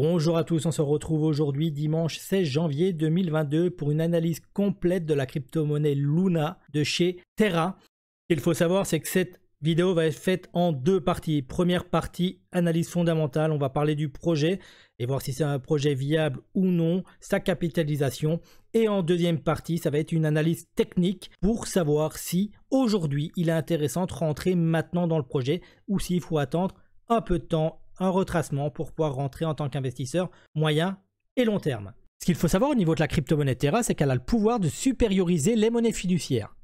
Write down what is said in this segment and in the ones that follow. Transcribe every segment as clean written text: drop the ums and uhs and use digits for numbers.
Bonjour à tous, on se retrouve aujourd'hui dimanche 16 janvier 2022 pour une analyse complète de la crypto-monnaie Luna de chez Terra. Ce qu'il faut savoir, c'est que cette vidéo va être faite en deux parties. Première partie, analyse fondamentale, on va parler du projet et voir si c'est un projet viable ou non, sa capitalisation. Et en deuxième partie, ça va être une analyse technique pour savoir si aujourd'hui il est intéressant de rentrer maintenant dans le projet ou s'il faut attendre un peu de temps, un retracement pour pouvoir rentrer en tant qu'investisseur moyen et long terme. Ce qu'il faut savoir au niveau de la crypto-monnaie Terra, c'est qu'elle a le pouvoir de supérioriser les monnaies fiduciaires.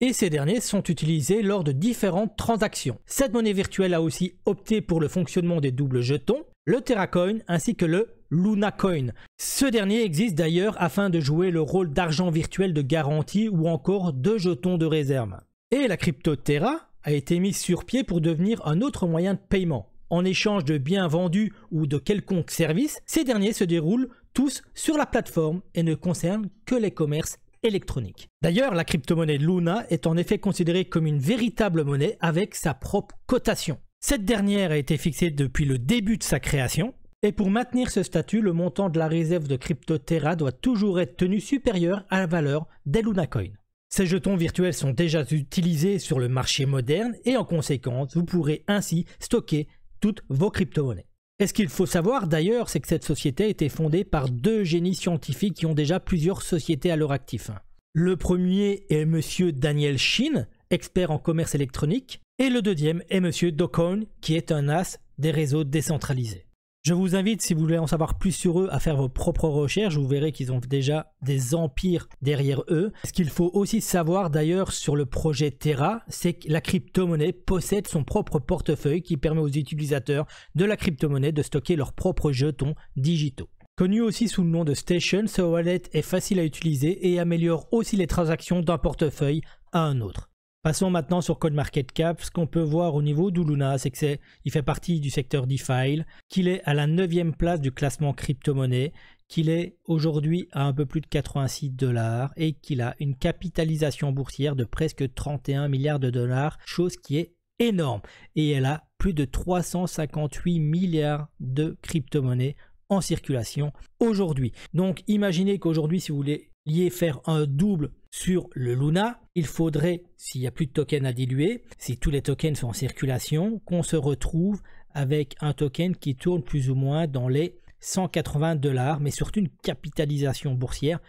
Et ces derniers sont utilisés lors de différentes transactions. Cette monnaie virtuelle a aussi opté pour le fonctionnement des doubles jetons, le TerraCoin ainsi que le LunaCoin. Ce dernier existe d'ailleurs afin de jouer le rôle d'argent virtuel de garantie ou encore de jetons de réserve. Et la crypto Terra a été mise sur pied pour devenir un autre moyen de paiement. En échange de biens vendus ou de quelconque service, ces derniers se déroulent tous sur la plateforme et ne concernent que les commerces électroniques. D'ailleurs, la crypto-monnaie Luna est en effet considérée comme une véritable monnaie avec sa propre cotation. Cette dernière a été fixée depuis le début de sa création et pour maintenir ce statut, le montant de la réserve de crypto Terra doit toujours être tenu supérieur à la valeur des LunaCoin. Ces jetons virtuels sont déjà utilisés sur le marché moderne et en conséquence, vous pourrez ainsi stocker toutes vos crypto-monnaies. Et ce qu'il faut savoir d'ailleurs, c'est que cette société a été fondée par deux génies scientifiques qui ont déjà plusieurs sociétés à leur actif. Le premier est monsieur Daniel Shin, expert en commerce électronique, et le deuxième est monsieur Do Kwon, qui est un as des réseaux décentralisés. Je vous invite, si vous voulez en savoir plus sur eux, à faire vos propres recherches. Vous verrez qu'ils ont déjà des empires derrière eux. Ce qu'il faut aussi savoir d'ailleurs sur le projet Terra, c'est que la crypto-monnaie possède son propre portefeuille qui permet aux utilisateurs de la crypto-monnaie de stocker leurs propres jetons digitaux. Connu aussi sous le nom de Station, ce wallet est facile à utiliser et améliore aussi les transactions d'un portefeuille à un autre. Passons maintenant sur CoinMarketCap. Ce qu'on peut voir au niveau du Luna, c'est qu'il fait partie du secteur DeFi, qu'il est à la 9e place du classement crypto-monnaie, qu'il est aujourd'hui à un peu plus de 86 $ et qu'il a une capitalisation boursière de presque 31 milliards de dollars, chose qui est énorme. Et elle a plus de 358 milliards de crypto-monnaies en circulation aujourd'hui. Donc imaginez qu'aujourd'hui, si vous voulez faire un double sur le Luna, il faudrait, s'il n'y a plus de tokens à diluer, si tous les tokens sont en circulation, qu'on se retrouve avec un token qui tourne plus ou moins dans les 180 $, mais surtout une capitalisation boursière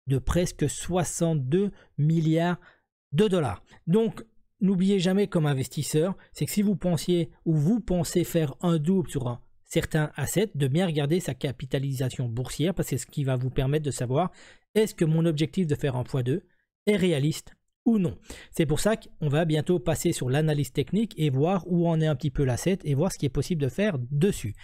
de presque 62 milliards de dollars. Donc, n'oubliez jamais comme investisseur, c'est que si vous pensiez ou vous pensez faire un double sur un certain asset, de bien regarder sa capitalisation boursière parce que c'est ce qui va vous permettre de savoir est-ce que mon objectif de faire un x2 est réaliste ou non. C'est pour ça qu'on va bientôt passer sur l'analyse technique et voir où en est un petit peu l'asset et voir ce qui est possible de faire dessus.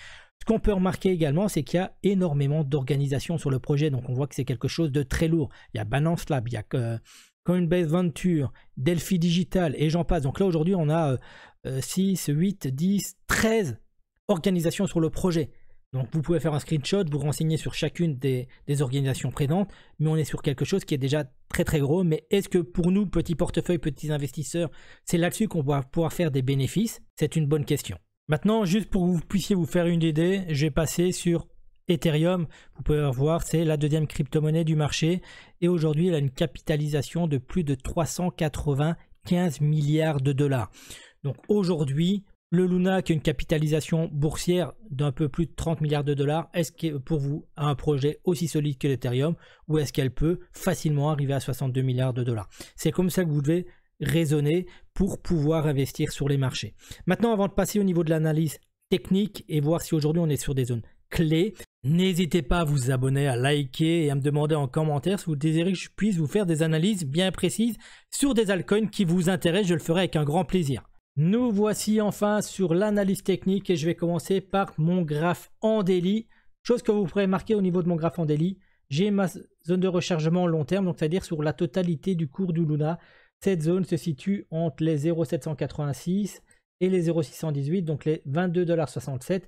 Ce qu'on peut remarquer également, c'est qu'il y a énormément d'organisations sur le projet, donc on voit que c'est quelque chose de très lourd. Il y a Binance Lab, il y a Coinbase Venture, Delphi Digital et j'en passe. Donc là aujourd'hui on a 6, 8, 10, 13 organisations sur le projet. Donc vous pouvez faire un screenshot, vous renseigner sur chacune des organisations présentes, mais on est sur quelque chose qui est déjà très très gros. Mais est-ce que pour nous, petits portefeuilles, petits investisseurs, c'est là-dessus qu'on va pouvoir faire des bénéfices? C'est une bonne question. Maintenant, juste pour que vous puissiez vous faire une idée, je vais passer sur Ethereum. Vous pouvez voir, c'est la deuxième crypto-monnaie du marché. Et aujourd'hui, elle a une capitalisation de plus de 395 milliards de dollars. Donc aujourd'hui, le Luna qui a une capitalisation boursière d'un peu plus de 30 milliards de dollars, est-ce que pour vous un projet aussi solide que l'Ethereum ou est-ce qu'elle peut facilement arriver à 62 milliards de dollars? C'est comme ça que vous devez raisonner pour pouvoir investir sur les marchés. Maintenant, avant de passer au niveau de l'analyse technique et voir si aujourd'hui on est sur des zones clés, n'hésitez pas à vous abonner, à liker et à me demander en commentaire si vous désirez que je puisse vous faire des analyses bien précises sur des altcoins qui vous intéressent. Je le ferai avec un grand plaisir. Nous voici enfin sur l'analyse technique et je vais commencer par mon graphe en daily. Chose que vous pourrez marquer au niveau de mon graphe en daily, j'ai ma zone de rechargement long terme, donc c'est-à-dire sur la totalité du cours du Luna. Cette zone se situe entre les 0,786 et les 0,618, donc les 22,67 $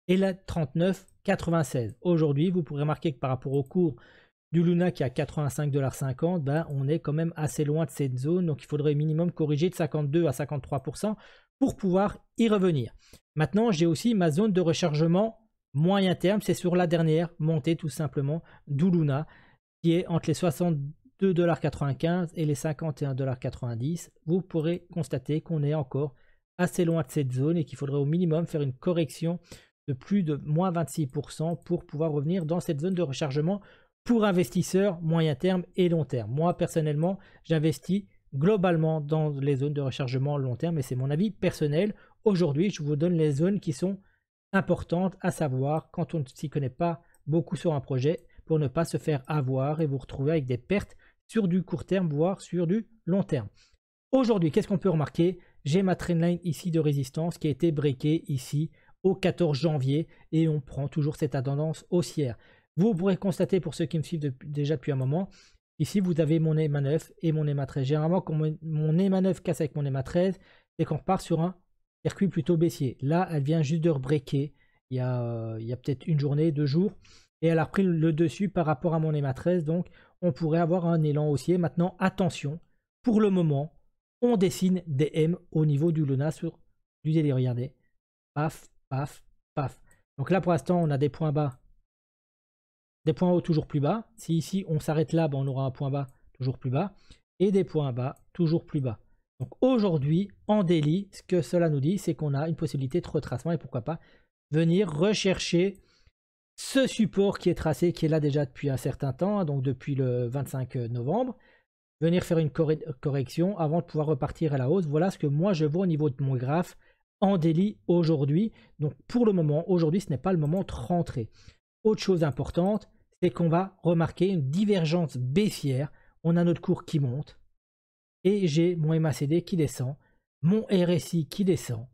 et la 39,96. Aujourd'hui, vous pourrez remarquer que par rapport au cours du Luna qui est à 85,50 $, ben, on est quand même assez loin de cette zone. Donc il faudrait minimum corriger de 52 à 53% pour pouvoir y revenir. Maintenant, j'ai aussi ma zone de rechargement moyen terme, c'est sur la dernière montée tout simplement d'où Luna, qui est entre les 62,95 $ et les 51,90 $. Vous pourrez constater qu'on est encore assez loin de cette zone et qu'il faudrait au minimum faire une correction de plus de moins 26% pour pouvoir revenir dans cette zone de rechargement pour investisseurs moyen terme et long terme. Moi personnellement, j'investis globalement dans les zones de rechargement long terme et c'est mon avis personnel. Aujourd'hui, je vous donne les zones qui sont importantes à savoir quand on ne s'y connaît pas beaucoup sur un projet pour ne pas se faire avoir et vous retrouver avec des pertes sur du court terme voire sur du long terme. Aujourd'hui, qu'est-ce qu'on peut remarquer? J'ai ma trendline ici de résistance qui a été breakée ici au 14 janvier et on prend toujours cette tendance haussière. Vous pourrez constater pour ceux qui me suivent déjà depuis un moment, ici vous avez mon EMA 9 et mon EMA 13. Généralement quand mon EMA 9 casse avec mon EMA 13, c'est qu'on repart sur un circuit plutôt baissier. Là, elle vient juste de rebreaker il y a peut-être une journée, 2 jours, et elle a repris le dessus par rapport à mon EMA 13, donc on pourrait avoir un élan haussier. Maintenant, attention, pour le moment, on dessine des M au niveau du Luna sur du daily. Regardez, paf, paf, paf. Donc là, pour l'instant, on a des points bas, des points hauts toujours plus bas. Si ici, on s'arrête là, on aura un point bas toujours plus bas et des points bas toujours plus bas. Donc aujourd'hui, en daily, ce que cela nous dit, c'est qu'on a une possibilité de retracement et pourquoi pas venir rechercher ce support qui est tracé, qui est là déjà depuis un certain temps, donc depuis le 25 novembre. Venir faire une correction avant de pouvoir repartir à la hausse. Voilà ce que moi je vois au niveau de mon graphe en daily aujourd'hui. Donc pour le moment, aujourd'hui, ce n'est pas le moment de rentrer. Autre chose importante, c'est qu'on va remarquer une divergence baissière. On a notre cours qui monte et j'ai mon MACD qui descend, mon RSI qui descend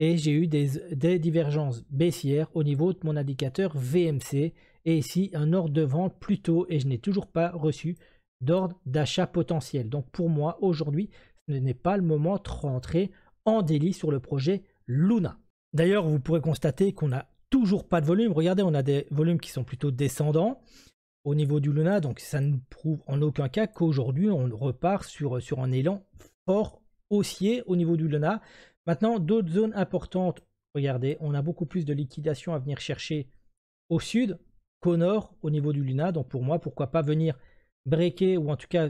et j'ai eu des divergences baissières au niveau de mon indicateur VMC et ici un ordre de vente plus tôt et je n'ai toujours pas reçu d'ordre d'achat potentiel. Donc pour moi, aujourd'hui, ce n'est pas le moment de rentrer en daily sur le projet Luna. D'ailleurs, vous pourrez constater qu'on n'a toujours pas de volume. Regardez, on a des volumes qui sont plutôt descendants au niveau du Luna. Donc ça ne prouve en aucun cas qu'aujourd'hui, on repart sur un élan fort haussier au niveau du Luna. Maintenant, d'autres zones importantes. Regardez, on a beaucoup plus de liquidation à venir chercher au sud qu'au nord au niveau du Luna. Donc pour moi, pourquoi pas venir breaker ou en tout cas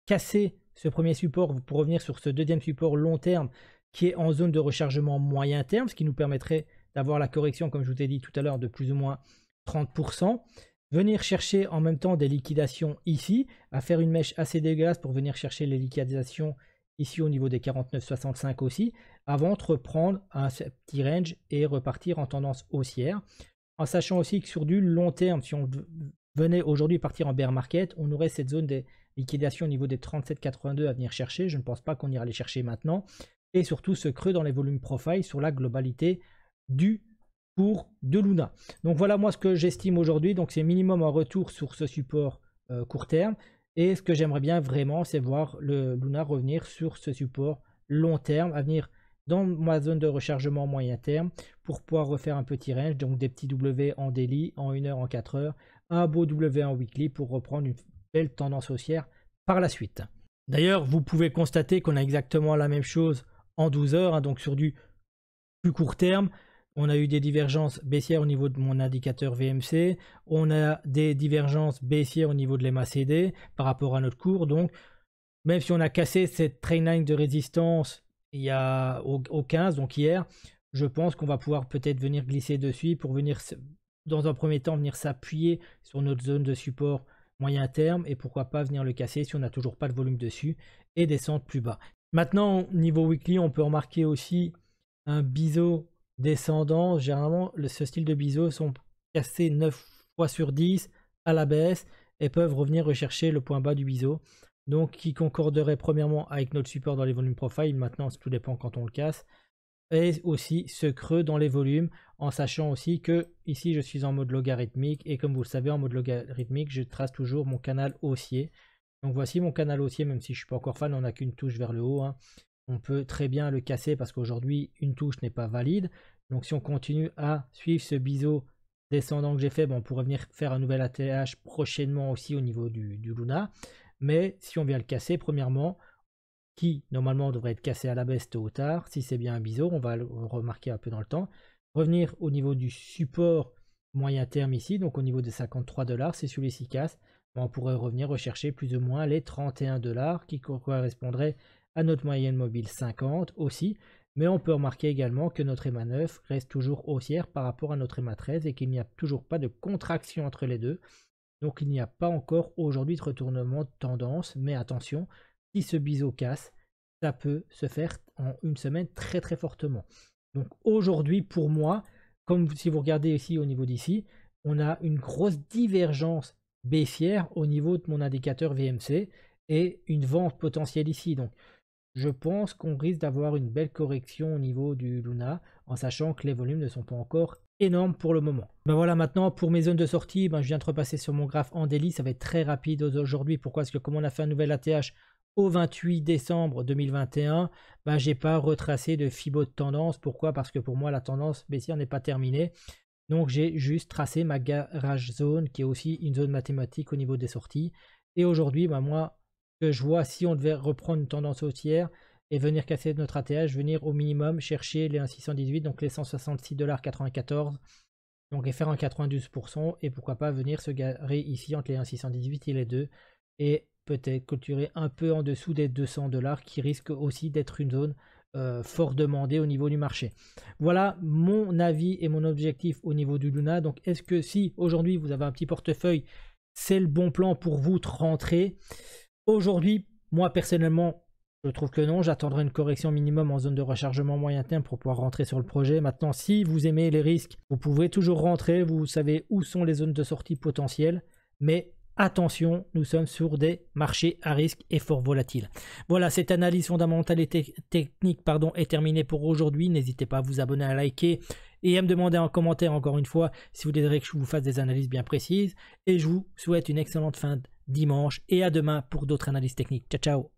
casser ce premier support pour revenir sur ce deuxième support long terme qui est en zone de rechargement moyen terme, ce qui nous permettrait d'avoir la correction, comme je vous ai dit tout à l'heure, de plus ou moins 30%. Venir chercher en même temps des liquidations ici, à faire une mèche assez dégueulasse pour venir chercher les liquidations ici au niveau des 49,65 aussi, avant de reprendre un petit range et repartir en tendance haussière. En sachant aussi que sur du long terme, si on venait aujourd'hui partir en bear market, on aurait cette zone des liquidations au niveau des 37,82 à venir chercher. Je ne pense pas qu'on ira les chercher maintenant. Et surtout ce creux dans les volumes profile sur la globalité du cours de Luna. Donc voilà moi ce que j'estime aujourd'hui. Donc c'est minimum un retour sur ce support court terme. Et ce que j'aimerais bien vraiment, c'est voir le Luna revenir sur ce support long terme, à venir dans ma zone de rechargement moyen terme pour pouvoir refaire un petit range, donc des petits W en daily, en 1 heure, en 4 heures, un beau W en weekly pour reprendre une belle tendance haussière par la suite. D'ailleurs, vous pouvez constater qu'on a exactement la même chose en 12 heures, hein, donc sur du plus court terme. On a eu des divergences baissières au niveau de mon indicateur VMC. On a des divergences baissières au niveau de l'MACD par rapport à notre cours. Donc, même si on a cassé cette trendline de résistance il y a au 15, donc hier, je pense qu'on va pouvoir peut-être venir glisser dessus pour venir, dans un premier temps, venir s'appuyer sur notre zone de support moyen terme et pourquoi pas venir le casser si on n'a toujours pas de volume dessus et descendre plus bas. Maintenant, niveau weekly, on peut remarquer aussi un biseau descendant. Généralement, ce style de biseau sont cassés 9 fois sur 10 à la baisse et peuvent revenir rechercher le point bas du biseau. Donc, qui concorderait premièrement avec notre support dans les volumes profile. Maintenant, tout dépend quand on le casse. Et aussi ce creux dans les volumes, en sachant aussi que ici, je suis en mode logarithmique. Et comme vous le savez, en mode logarithmique, je trace toujours mon canal haussier. Donc, voici mon canal haussier, même si je ne suis pas encore fan, on n'a qu'une touche vers le haut, hein. On peut très bien le casser parce qu'aujourd'hui, une touche n'est pas valide. Donc, si on continue à suivre ce biseau descendant que j'ai fait, on pourrait venir faire un nouvel atterrissage prochainement aussi au niveau du Luna. Mais si on vient le casser, premièrement, qui normalement devrait être cassé à la baisse tôt ou tard, si c'est bien un biseau, on va le remarquer un peu dans le temps. revenir au niveau du support moyen terme ici, donc au niveau des 53 $, c'est celui ci casse, on pourrait revenir rechercher plus ou moins les 31 $ qui correspondraient à notre moyenne mobile 50 aussi, mais on peut remarquer également que notre EMA 9 reste toujours haussière par rapport à notre EMA 13 et qu'il n'y a toujours pas de contraction entre les deux. Donc il n'y a pas encore aujourd'hui de retournement de tendance, mais attention, si ce biseau casse, ça peut se faire en une semaine très très fortement. Donc aujourd'hui pour moi, comme si vous regardez ici au niveau d'ici, on a une grosse divergence baissière au niveau de mon indicateur VMC et une vente potentielle ici. Donc je pense qu'on risque d'avoir une belle correction au niveau du Luna, en sachant que les volumes ne sont pas encore énormes pour le moment. Ben voilà, maintenant pour mes zones de sortie, je viens de repasser sur mon graphe en daily, ça va être très rapide aujourd'hui. Pourquoi? Parce que comme on a fait un nouvel ATH au 28 décembre 2021, j'ai pas retracé de Fibo de tendance. Pourquoi? Parce que pour moi la tendance baissière n'est pas terminée. Donc j'ai juste tracé ma garage zone qui est aussi une zone mathématique au niveau des sorties. Et aujourd'hui, moi, que je vois, si on devait reprendre une tendance haussière et venir casser notre ATH, venir au minimum chercher les 1,618, donc les 166,94 $, donc et faire un 92%, et pourquoi pas venir se garer ici entre les 1,618 et les 2, et peut-être clôturer un peu en dessous des 200 $ qui risque aussi d'être une zone fort demandée au niveau du marché. Voilà mon avis et mon objectif au niveau du Luna. Donc est-ce que si aujourd'hui vous avez un petit portefeuille, c'est le bon plan pour vous de rentrer? Aujourd'hui, moi personnellement, je trouve que non. J'attendrai une correction minimum en zone de rechargement moyen terme pour pouvoir rentrer sur le projet. Maintenant, si vous aimez les risques, vous pouvez toujours rentrer. Vous savez où sont les zones de sortie potentielles. Mais attention, nous sommes sur des marchés à risque et fort volatiles. Voilà, cette analyse fondamentale et technique est terminée pour aujourd'hui. N'hésitez pas à vous abonner, à liker et à me demander en commentaire encore une fois si vous désirez que je vous fasse des analyses bien précises. Et je vous souhaite une excellente fin de dimanche et à demain pour d'autres analyses techniques. Ciao, ciao!